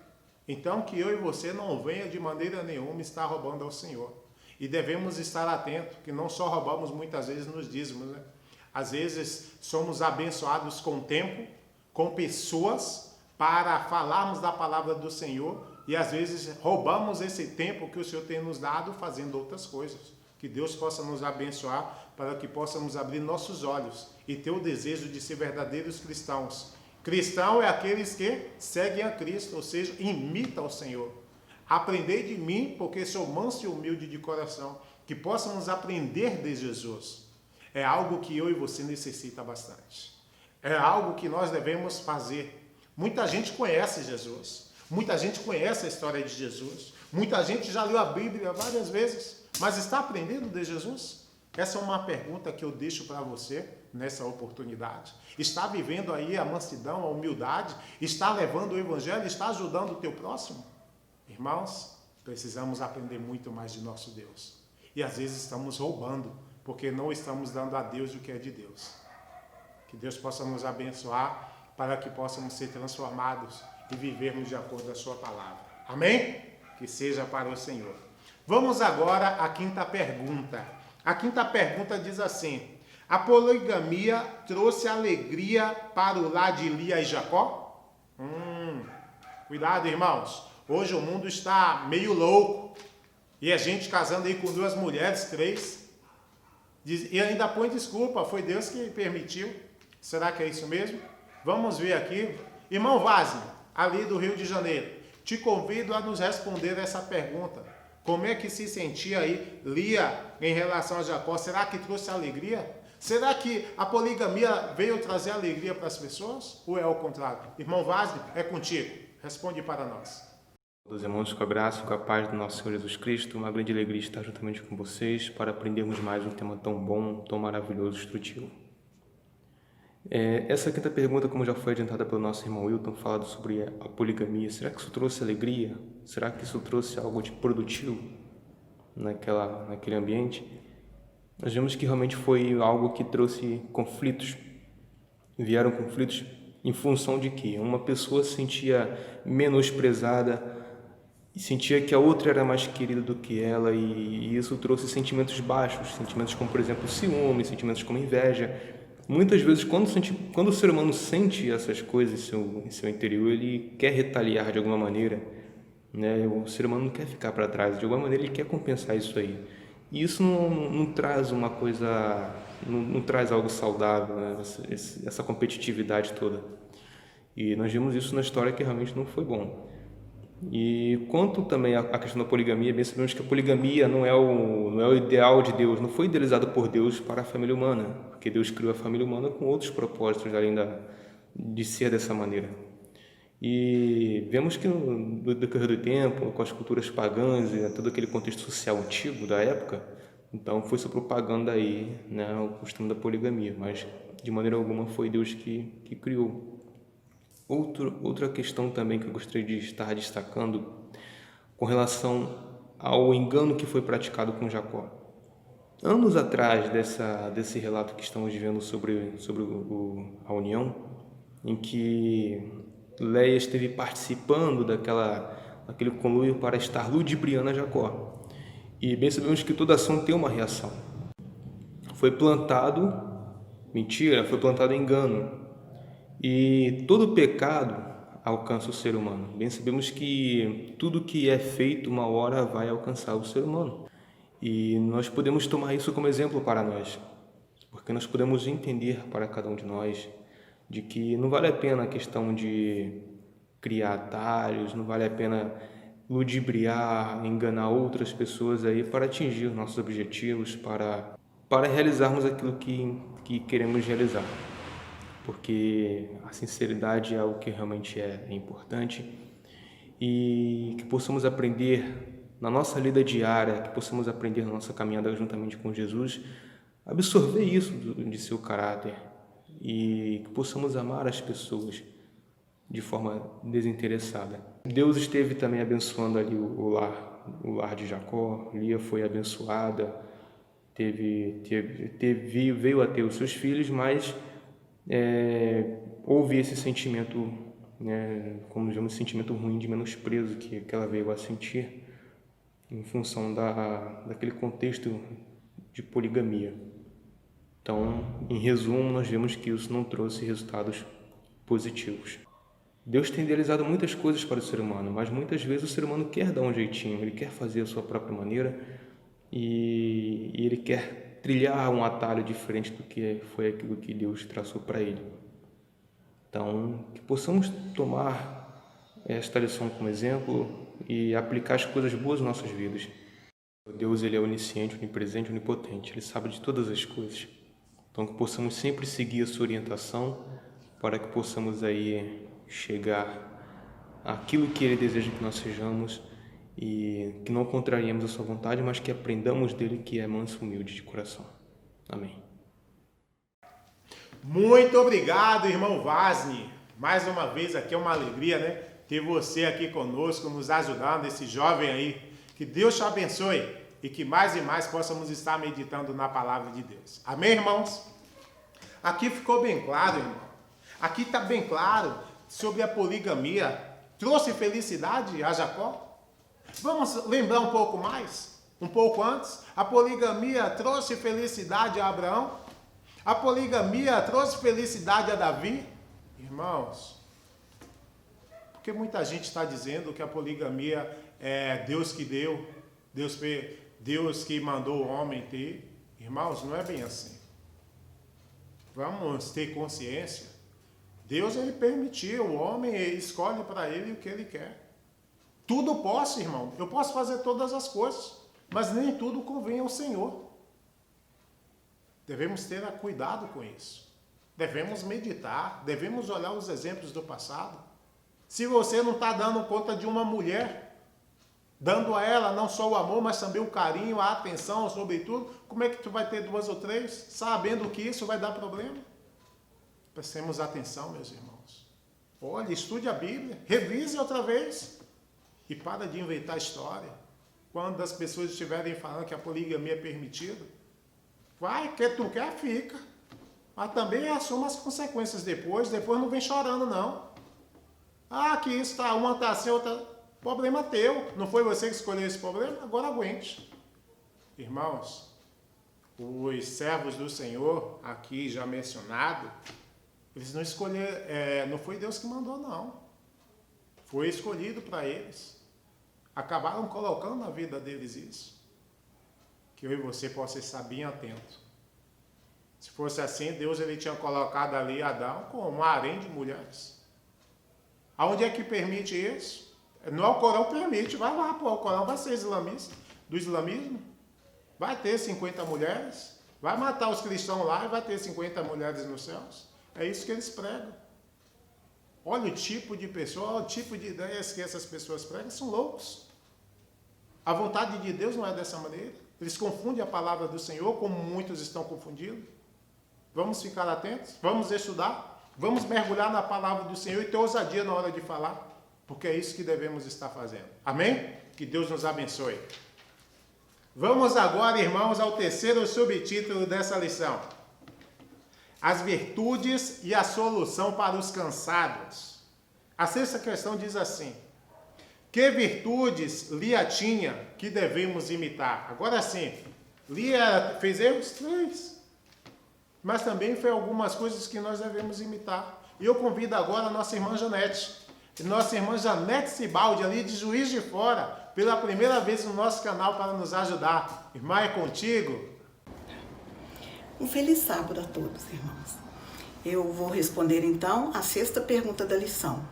Speaker 2: Então, que eu e você não venha de maneira nenhuma estar roubando ao Senhor. E devemos estar atentos, que não só roubamos muitas vezes nos dízimos, né? Às vezes somos abençoados com tempo, com pessoas, para falarmos da palavra do Senhor, e às vezes roubamos esse tempo que o Senhor tem nos dado fazendo outras coisas. Que Deus possa nos abençoar para que possamos abrir nossos olhos e ter o desejo de ser verdadeiros cristãos. Cristão é aqueles que seguem a Cristo, ou seja, imitam o Senhor. Aprendei de mim, porque sou manso e humilde de coração. Que possamos aprender de Jesus. É algo que eu e você necessita bastante. É algo que nós devemos fazer. Muita gente conhece Jesus. Muita gente conhece a história de Jesus. Muita gente já leu a Bíblia várias vezes. Mas está aprendendo de Jesus? Essa é uma pergunta que eu deixo para você nessa oportunidade. Está vivendo aí a mansidão, a humildade? Está levando o evangelho? Está ajudando o teu próximo? Irmãos, precisamos aprender muito mais de nosso Deus. E às vezes estamos roubando, porque não estamos dando a Deus o que é de Deus. Que Deus possa nos abençoar para que possamos ser transformados e vivermos de acordo com a sua palavra. Amém? Que seja para o Senhor. Vamos agora à quinta pergunta. A quinta pergunta diz assim: a poligamia trouxe alegria para o lar de Lia e Jacó? Cuidado, irmãos. Hoje o mundo está meio louco. E a gente casando aí com 2 mulheres, 3. E ainda põe desculpa, foi Deus que permitiu. Será que é isso mesmo? Vamos ver aqui. Irmão Vazio, ali do Rio de Janeiro, te convido a nos responder essa pergunta. Como é que se sentia aí Lia em relação a Jacó? Será que trouxe alegria? Será que a poligamia veio trazer alegria para as pessoas? Ou é ao contrário? Irmão Vazio, é contigo. Responde para nós.
Speaker 6: Todos irmãos, com a graça e com a paz do nosso Senhor Jesus Cristo, uma grande alegria estar juntamente com vocês para aprendermos mais um tema tão bom, tão maravilhoso, instrutivo. Essa quinta pergunta, como já foi adiantada pelo nosso irmão Wilton, fala sobre a poligamia. Será que isso trouxe alegria? Será que isso trouxe algo de produtivo naquele ambiente? Nós vemos que realmente foi algo que trouxe conflitos. Vieram conflitos em função de que uma pessoa se sentia menosprezada e sentia que a outra era mais querida do que ela, e isso trouxe sentimentos baixos, sentimentos como, por exemplo, ciúme, sentimentos como inveja. Muitas vezes, quando o ser humano sente essas coisas em seu interior, ele quer retaliar de alguma maneira, né? O ser humano não quer ficar para trás, de alguma maneira ele quer compensar isso aí. E isso não traz uma coisa, não traz algo saudável, né? Essa competitividade toda. E nós vimos isso na história que realmente não foi bom. E quanto também à questão da poligamia, bem sabemos que a poligamia não é o ideal de Deus, não foi idealizado por Deus para a família humana, porque Deus criou a família humana com outros propósitos além de ser dessa maneira. E vemos que no decorrer do tempo, com as culturas pagãs e todo aquele contexto social antigo da época, então foi sua propaganda aí, né, o costume da poligamia, mas de maneira alguma foi Deus que criou. Outra questão também que eu gostaria de estar destacando com relação ao engano que foi praticado com Jacó. Anos atrás desse relato que estamos vendo sobre a união, em que Léia esteve participando daquele conluio para estar ludibriando a Jacó. E bem sabemos que toda ação tem uma reação. Foi plantado engano. E todo pecado alcança o ser humano. Bem sabemos que tudo que é feito uma hora vai alcançar o ser humano. E nós podemos tomar isso como exemplo para nós, porque nós podemos entender para cada um de nós de que não vale a pena a questão de criar atalhos, não vale a pena ludibriar, enganar outras pessoas aí para atingir nossos objetivos, para realizarmos aquilo que queremos realizar. Porque a sinceridade é algo que realmente é importante e que possamos aprender na nossa lida diária, que possamos aprender na nossa caminhada juntamente com Jesus, absorver isso de seu caráter e que possamos amar as pessoas de forma desinteressada. Deus esteve também abençoando ali o lar de Jacó. Lia foi abençoada, veio a ter os seus filhos, mas houve esse sentimento, como digamos, sentimento ruim de menosprezo que ela veio a sentir em função daquele contexto de poligamia. Então, em resumo, nós vemos que isso não trouxe resultados positivos. Deus tem idealizado muitas coisas para o ser humano, mas muitas vezes o ser humano quer dar um jeitinho, ele quer fazer a sua própria maneira e ele quer trilhar um atalho diferente do que foi aquilo que Deus traçou para ele. Então, que possamos tomar esta lição como exemplo e aplicar as coisas boas nas nossas vidas. Deus, ele é onisciente, onipresente, onipotente, ele sabe de todas as coisas. Então, que possamos sempre seguir a sua orientação para que possamos aí chegar àquilo que ele deseja que nós sejamos e que não contrariemos a sua vontade, mas que aprendamos dele, que é manso e humilde de coração. Amém.
Speaker 2: Muito obrigado, irmão Vasni. Mais uma vez aqui é uma alegria, né? Ter você aqui conosco, nos ajudando, esse jovem aí. Que Deus te abençoe e que mais e mais possamos estar meditando na palavra de Deus. Amém, irmãos? Aqui ficou bem claro, irmão. Aqui está bem claro sobre a poligamia. Trouxe felicidade a Jacó? Vamos lembrar um pouco mais? Um pouco antes? A poligamia trouxe felicidade a Abraão? A poligamia trouxe felicidade a Davi? Irmãos, porque muita gente está dizendo que a poligamia é Deus que deu, Deus que mandou o homem ter. Irmãos, não é bem assim. Vamos ter consciência. Deus, ele permitiu, o homem escolhe para ele o que ele quer. Tudo posso, irmão. Eu posso fazer todas as coisas, mas nem tudo convém ao Senhor. Devemos ter cuidado com isso. Devemos meditar, devemos olhar os exemplos do passado. Se você não está dando conta de uma mulher, dando a ela não só o amor, mas também o carinho, a atenção, sobretudo, como é que tu vai ter 2 ou 3, sabendo que isso vai dar problema? Prestemos atenção, meus irmãos. Olhe, estude a Bíblia, revise outra vez e para de inventar história. Quando as pessoas estiverem falando que a poligamia é permitida, vai, que tu quer, fica. Mas também assuma as consequências depois não vem chorando, não. Ah, que isso tá, uma tá assim, outra... Problema teu. Não foi você que escolheu esse problema? Agora aguente. Irmãos, os servos do Senhor, aqui já mencionado, eles não escolheram, não foi Deus que mandou, não. Foi escolhido para eles. Acabaram colocando na vida deles isso. Que eu e você possa estar bem atento. Se fosse assim, Deus ele tinha colocado ali Adão com um harém de mulheres. Aonde é que permite isso? No Alcorão permite, vai lá para o Alcorão, vai ser islamista, do islamismo. Vai ter 50 mulheres, vai matar os cristãos lá e vai ter 50 mulheres nos céus. É isso que eles pregam. Olha o tipo de pessoa, olha o tipo de ideias que essas pessoas pregam, são loucos. A vontade de Deus não é dessa maneira. Eles confundem a palavra do Senhor, como muitos estão confundindo. Vamos ficar atentos, vamos estudar. Vamos mergulhar na palavra do Senhor e ter ousadia na hora de falar, porque é isso que devemos estar fazendo. Amém? Que Deus nos abençoe. Vamos agora, irmãos, ao terceiro subtítulo dessa lição. As virtudes e a solução para os cansados. A sexta questão diz assim: que virtudes Lia tinha que devemos imitar? Agora sim, Lia fez erros? Fez. Mas também fez algumas coisas que nós devemos imitar. E eu convido agora a nossa irmã Janete. Nossa irmã Janete Sibaldi, ali de Juiz de Fora, pela primeira vez no nosso canal para nos ajudar. Irmã, é contigo?
Speaker 7: Um feliz sábado a todos, irmãos. Eu vou responder então a sexta pergunta da lição,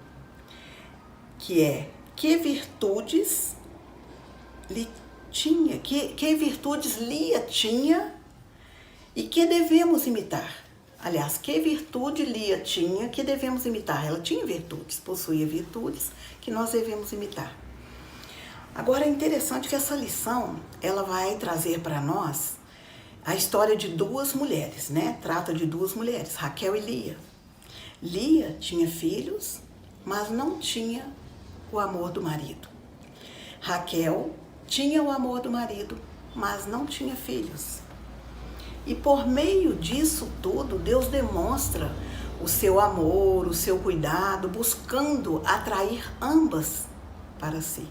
Speaker 7: que é: que virtudes Lia tinha e que devemos imitar? Aliás, que virtude Lia tinha que devemos imitar? Ela tinha virtudes, possuía virtudes que nós devemos imitar. Agora é interessante que essa lição, ela vai trazer para nós a história de duas mulheres, né? Trata de duas mulheres, Raquel e Lia. Lia tinha filhos, mas não tinha o amor do marido. Raquel tinha o amor do marido, mas não tinha filhos. E por meio disso tudo, Deus demonstra o seu amor, o seu cuidado, buscando atrair ambas para si.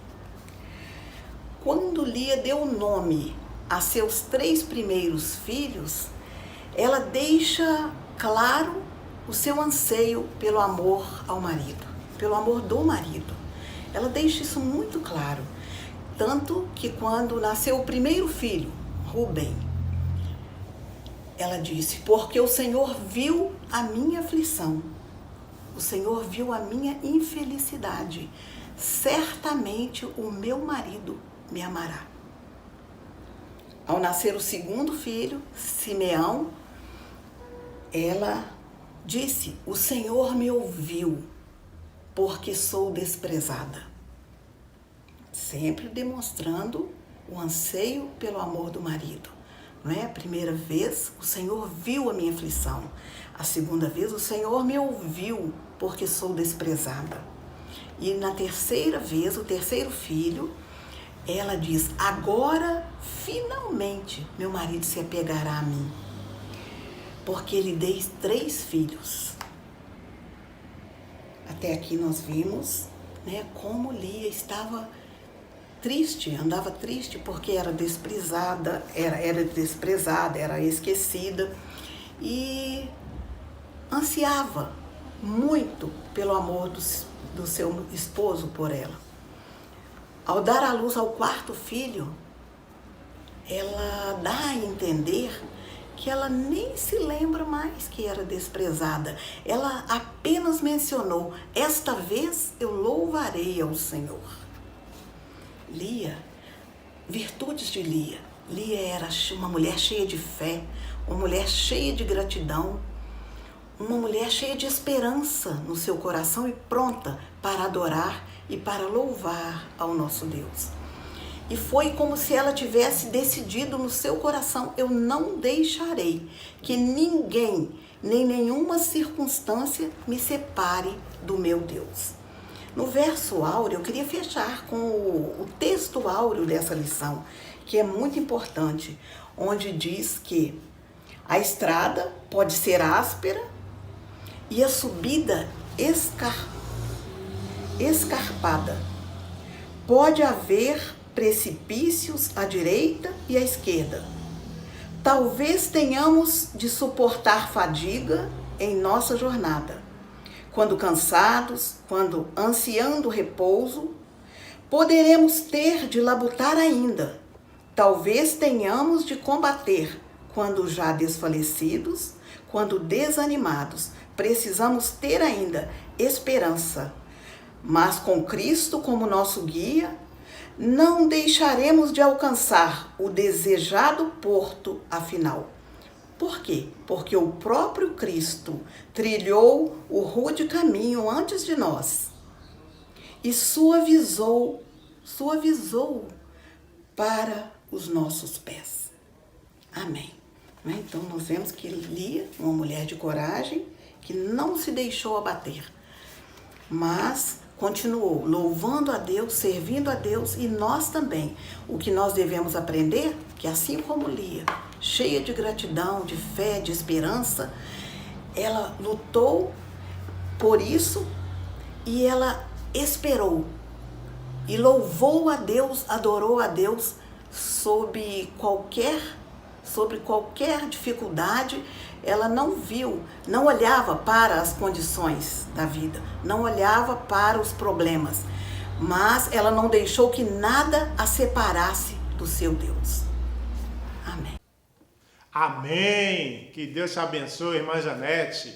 Speaker 7: Quando Lia deu nome a seus 3 primeiros filhos, ela deixa claro o seu anseio pelo amor ao marido, pelo amor do marido. Ela deixa isso muito claro. Tanto que quando nasceu o primeiro filho, Rubem, ela disse: porque o Senhor viu a minha aflição, o Senhor viu a minha infelicidade, certamente o meu marido me amará. Ao nascer o segundo filho, Simeão, ela disse: o Senhor me ouviu, porque sou desprezada. Sempre demonstrando o anseio pelo amor do marido. Não é? A primeira vez, o Senhor viu a minha aflição. A segunda vez, o Senhor me ouviu, porque sou desprezada. E na terceira vez, o terceiro filho, ela diz: agora, finalmente, meu marido se apegará a mim, porque lhe dei 3 filhos. Até aqui nós vimos, né, como Lia estava triste, andava triste porque era desprezada, era esquecida e ansiava muito pelo amor do seu esposo por ela. Ao dar à luz ao 4º filho, ela dá a entender que ela nem se lembra mais que era desprezada. Ela apenas mencionou: esta vez eu louvarei ao Senhor. Lia, virtudes de Lia. Lia era uma mulher cheia de fé, uma mulher cheia de gratidão, uma mulher cheia de esperança no seu coração e pronta para adorar e para louvar ao nosso Deus. E foi como se ela tivesse decidido no seu coração: eu não deixarei que ninguém, nem nenhuma circunstância me separe do meu Deus. No verso áureo, eu queria fechar com o texto áureo dessa lição, que é muito importante, onde diz que a estrada pode ser áspera e a subida escarpada. Pode haver precipícios à direita e à esquerda. Talvez tenhamos de suportar fadiga em nossa jornada. Quando cansados, quando ansiando repouso, poderemos ter de labutar ainda. Talvez tenhamos de combater quando já desfalecidos, quando desanimados. Precisamos ter ainda esperança. Mas com Cristo como nosso guia, não deixaremos de alcançar o desejado porto afinal. Por quê? Porque o próprio Cristo trilhou o rude caminho antes de nós e suavizou para os nossos pés. Amém. Então nós vemos que Lia, uma mulher de coragem que não se deixou abater, mas continuou louvando a Deus, servindo a Deus, e nós também. O que nós devemos aprender, que assim como Lia, cheia de gratidão, de fé, de esperança, ela lutou por isso e ela esperou e louvou a Deus, adorou a Deus sobre qualquer dificuldade. Ela não viu, não olhava para as condições da vida, não olhava para os problemas, mas ela não deixou que nada a separasse do seu Deus. Amém.
Speaker 2: Amém! Que Deus te abençoe, irmã Janete,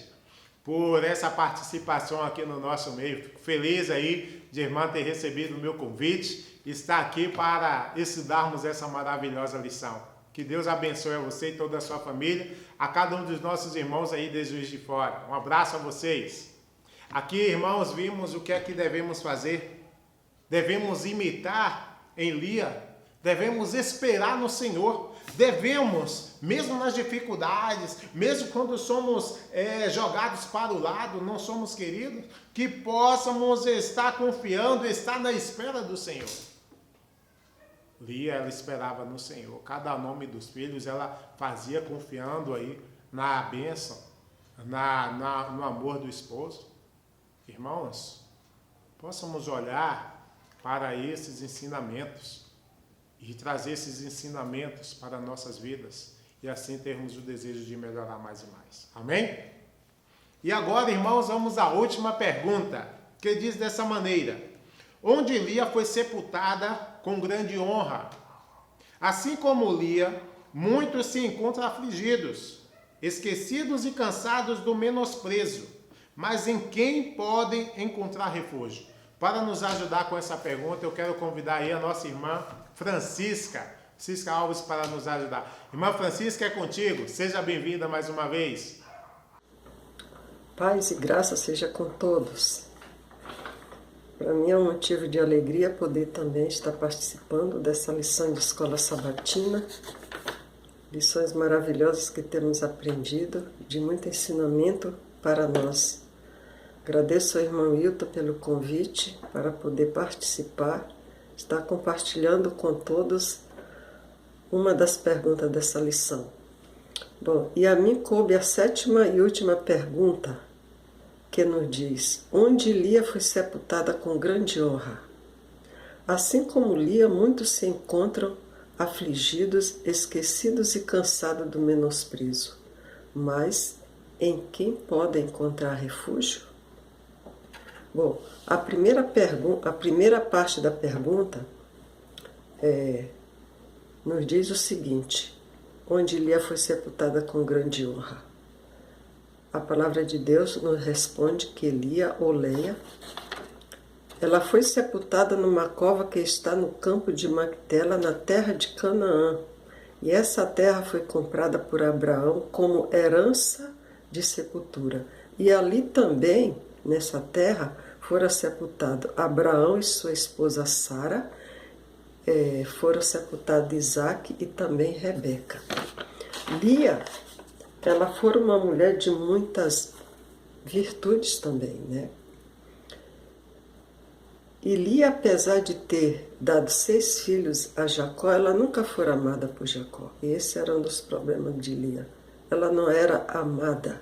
Speaker 2: por essa participação aqui no nosso meio. Fico feliz aí de irmã ter recebido o meu convite e estar aqui para estudarmos essa maravilhosa lição. Que Deus abençoe a você e toda a sua família, a cada um dos nossos irmãos aí de Juiz de Fora. Um abraço a vocês. Aqui, irmãos, vimos o que é que devemos fazer. Devemos imitar em Lia, devemos esperar no Senhor, devemos, mesmo nas dificuldades, mesmo quando somos jogados para o lado, não somos queridos, que possamos estar confiando, estar na espera do Senhor. Lia, ela esperava no Senhor. Cada nome dos filhos ela fazia confiando aí na bênção, no amor do esposo. Irmãos, possamos olhar para esses ensinamentos e trazer esses ensinamentos para nossas vidas e assim termos o desejo de melhorar mais e mais. Amém? E agora, irmãos, vamos à última pergunta, que diz dessa maneira: onde Lia foi sepultada com grande honra? Assim como Lia, muitos se encontram afligidos, esquecidos e cansados do menosprezo, mas em quem podem encontrar refúgio? Para nos ajudar com essa pergunta, eu quero convidar aí a nossa irmã Francisca Alves para nos ajudar. Irmã Francisca, é contigo. Seja bem-vinda mais uma vez.
Speaker 8: Paz e graça seja com todos. Para mim é um motivo de alegria poder também estar participando dessa lição de escola sabatina. Lições maravilhosas que temos aprendido, de muito ensinamento para nós. Agradeço ao irmão Wilton pelo convite para poder participar, estar compartilhando com todos uma das perguntas dessa lição. Bom, e a mim coube a 7ª e última pergunta, que nos diz: onde Lia foi sepultada com grande honra? Assim como Lia, muitos se encontram afligidos, esquecidos e cansados do menosprezo. Mas em quem podem encontrar refúgio? Bom, a primeira parte da pergunta nos diz o seguinte: onde Lia foi sepultada com grande honra. A palavra de Deus nos responde que Lia, ou Leia, ela foi sepultada numa cova que está no campo de Mactela, na terra de Canaã. E essa terra foi comprada por Abraão como herança de sepultura. E ali também, nessa terra, foram sepultados Abraão e sua esposa Sara, foram sepultados Isaac e também Rebeca. Lia, ela foi uma mulher de muitas virtudes também, né? E Lia, apesar de ter dado 6 filhos a Jacó, ela nunca foi amada por Jacó. E esse era um dos problemas de Lia. Ela não era amada.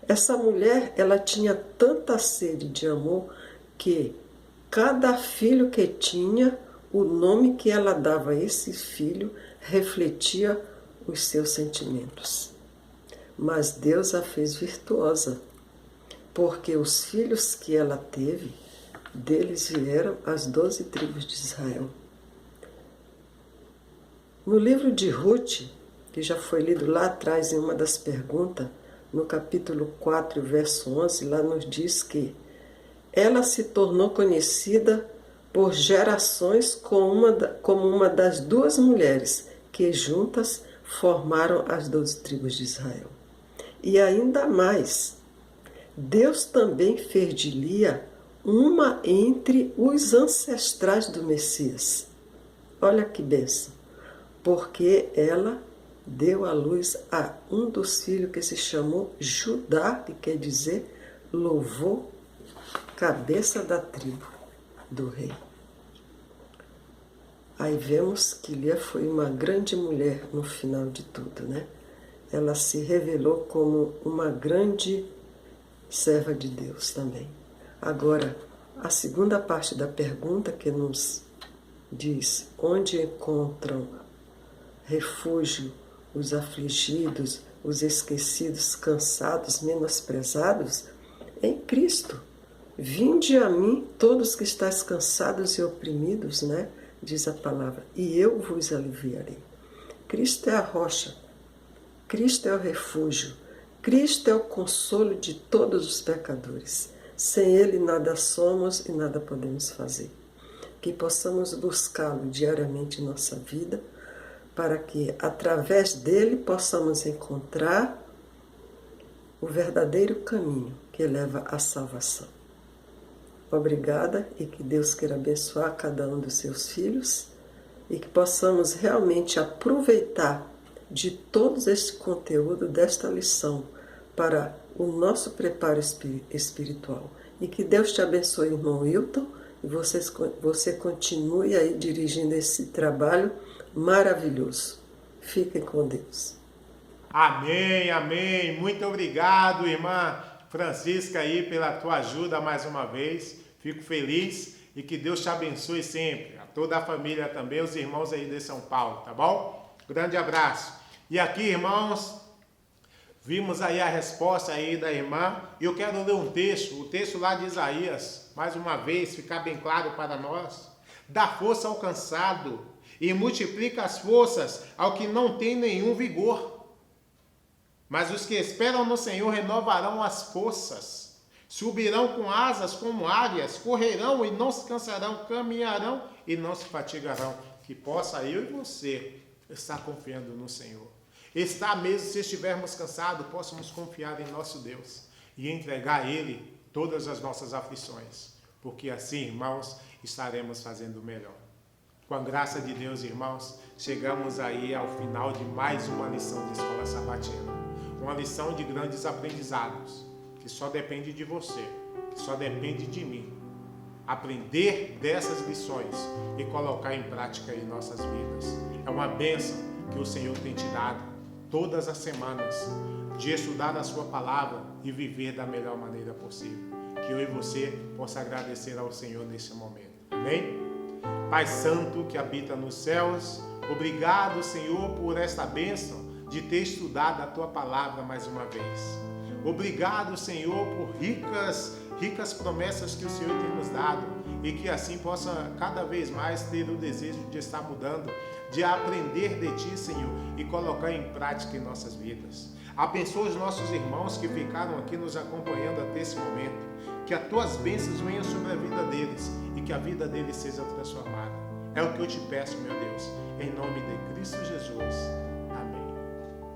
Speaker 8: Essa mulher, ela tinha tanta sede de amor que cada filho que tinha, o nome que ela dava a esse filho refletia os seus sentimentos. Mas Deus a fez virtuosa, porque os filhos que ela teve, deles vieram as 12 tribos de Israel. No livro de Ruth, que já foi lido lá atrás em uma das perguntas, no capítulo 4, verso 11, lá nos diz que ela se tornou conhecida por gerações como uma das 2 mulheres que juntas formaram as 12 tribos de Israel. E ainda mais, Deus também fez de Lia uma entre os ancestrais do Messias. Olha que bênção! Porque ela deu à luz a um dos filhos que se chamou Judá, que quer dizer louvor, cabeça da tribo do rei. Aí vemos que Lia foi uma grande mulher no final de tudo, né? Ela se revelou como uma grande serva de Deus também. Agora, a segunda parte da pergunta que nos diz onde encontram refúgio os afligidos, os esquecidos, cansados, menosprezados, em Cristo. Vinde a mim todos que estáis cansados e oprimidos, né? Diz a palavra, e eu vos aliviarei. Cristo é a rocha, Cristo é o refúgio, Cristo é o consolo de todos os pecadores. Sem Ele nada somos e nada podemos fazer. Que possamos buscá-lo diariamente em nossa vida, para que através dele possamos encontrar o verdadeiro caminho que leva à salvação. Obrigada e que Deus queira abençoar cada um dos seus filhos e que possamos realmente aproveitar de todo esse conteúdo desta lição para o nosso preparo espiritual. E que Deus te abençoe, irmão Wilton, e você continue aí dirigindo esse trabalho maravilhoso. Fiquem com Deus.
Speaker 2: Amém, amém. Muito obrigado, irmã Francisca, aí, pela tua ajuda mais uma vez. Fico feliz e que Deus te abençoe sempre. A toda a família também, os irmãos aí de São Paulo, tá bom? Grande abraço. E aqui, irmãos, vimos aí a resposta aí da irmã. E eu quero ler um texto, o texto lá de Isaías, mais uma vez, ficar bem claro para nós. Dá força ao cansado e multiplica as forças ao que não tem nenhum vigor. Mas os que esperam no Senhor renovarão as forças, subirão com asas como águias, correrão e não se cansarão, caminharão e não se fatigarão. Que possa eu e você estar confiando no Senhor. Está mesmo, se estivermos cansados, possamos confiar em nosso Deus e entregar a Ele todas as nossas aflições, porque assim, irmãos, estaremos fazendo melhor. Com a graça de Deus, irmãos, chegamos aí ao final de mais uma lição de Escola Sabatina. Uma lição de grandes aprendizados, que só depende de você, que só depende de mim. Aprender dessas lições e colocar em prática em nossas vidas. É uma bênção que o Senhor tem te dado todas as semanas, de estudar a sua palavra e viver da melhor maneira possível. Que eu e você possa agradecer ao Senhor nesse momento. Amém? Pai Santo que habita nos céus, obrigado, Senhor, por esta bênção de ter estudado a Tua palavra mais uma vez. Obrigado, Senhor, por ricas promessas que o Senhor tem nos dado e que assim possa cada vez mais ter o desejo de estar mudando, de aprender de Ti, Senhor, e colocar em prática em nossas vidas. Abençoa os nossos irmãos que ficaram aqui nos acompanhando até esse momento, que as Tuas bênçãos venham sobre a vida deles e que a vida deles seja transformada. É o que eu te peço, meu Deus, em nome de Cristo Jesus. Amém.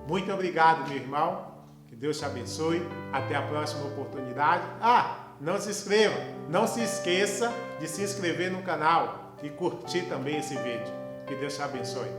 Speaker 2: Muito obrigado, meu irmão. Que Deus te abençoe. Até a próxima oportunidade. Não se inscreva. Não se esqueça de se inscrever no canal e curtir também esse vídeo. Que Deus te abençoe.